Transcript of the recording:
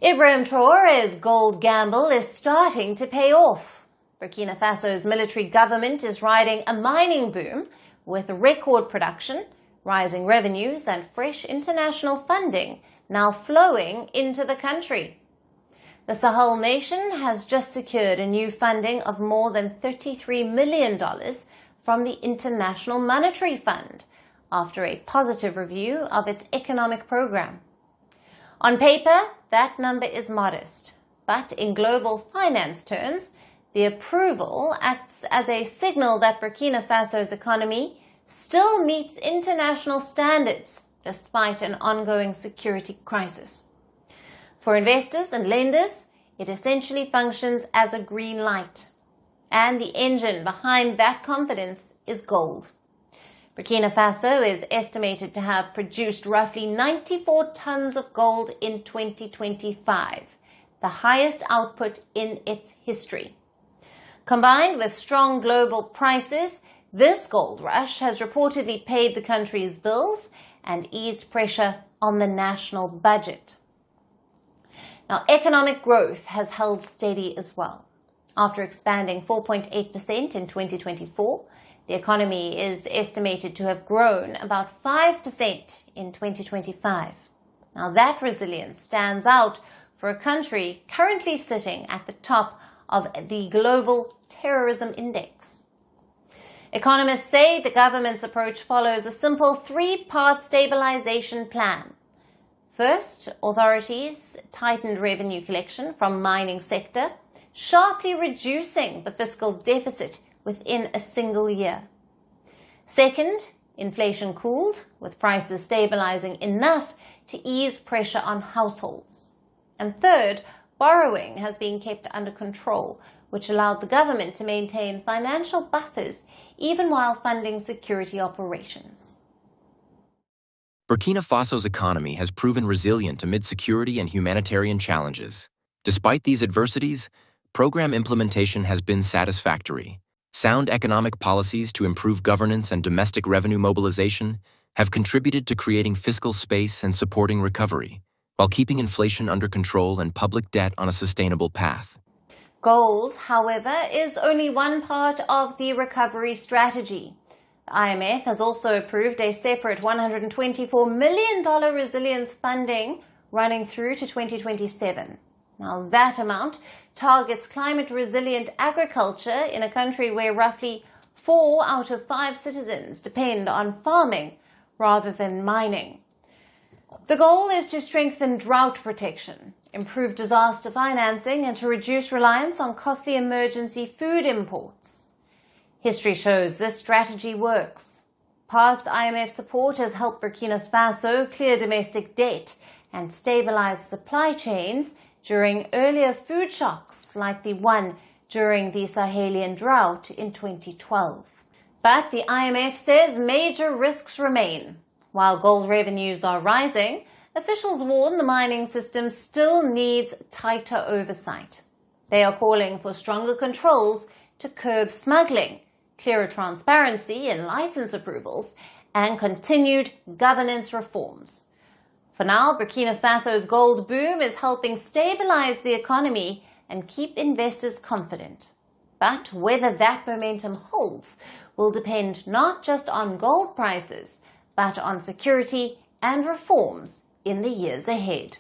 Ibrahim Traoré's gold gamble is starting to pay off. Burkina Faso's military government is riding a mining boom with record production, rising revenues and fresh international funding now flowing into the country. The Sahel nation has just secured a new funding of more than $33 million from the International Monetary Fund after a positive review of its economic program. On paper, that number is modest, but in global finance terms, the approval acts as a signal that Burkina Faso's economy still meets international standards despite an ongoing security crisis. For investors and lenders, it essentially functions as a green light. And the engine behind that confidence is gold. Burkina Faso is estimated to have produced roughly 94 tons of gold in 2025, the highest output in its history. Combined with strong global prices, this gold rush has reportedly paid the country's bills and eased pressure on the national budget. Now, economic growth has held steady as well. After expanding 4.8% in 2024, the economy is estimated to have grown about 5% in 2025. Now, that resilience stands out for a country currently sitting at the top of the Global Terrorism Index. Economists say the government's approach follows a simple three-part stabilisation plan. First, authorities tightened revenue collection from mining sector, sharply reducing the fiscal deficit within a single year. Second, inflation cooled, with prices stabilizing enough to ease pressure on households. And third, borrowing has been kept under control, which allowed the government to maintain financial buffers even while funding security operations. Burkina Faso's economy has proven resilient amid security and humanitarian challenges. Despite these adversities, program implementation has been satisfactory. Sound economic policies to improve governance and domestic revenue mobilization have contributed to creating fiscal space and supporting recovery, while keeping inflation under control and public debt on a sustainable path. Gold, however, is only one part of the recovery strategy. The IMF has also approved a separate $124 million resilience funding running through to 2027. Now, that amount targets climate-resilient agriculture in a country where roughly 4 out of 5 citizens depend on farming rather than mining. The goal is to strengthen drought protection, improve disaster financing, and to reduce reliance on costly emergency food imports. History shows this strategy works. Past IMF support has helped Burkina Faso clear domestic debt and stabilize supply chains during earlier food shocks like the one during the Sahelian drought in 2012. But the IMF says major risks remain. While gold revenues are rising, officials warn the mining system still needs tighter oversight. They are calling for stronger controls to curb smuggling, clearer transparency in license approvals, and continued governance reforms. For now, Burkina Faso's gold boom is helping stabilize the economy and keep investors confident. But whether that momentum holds will depend not just on gold prices, but on security and reforms in the years ahead.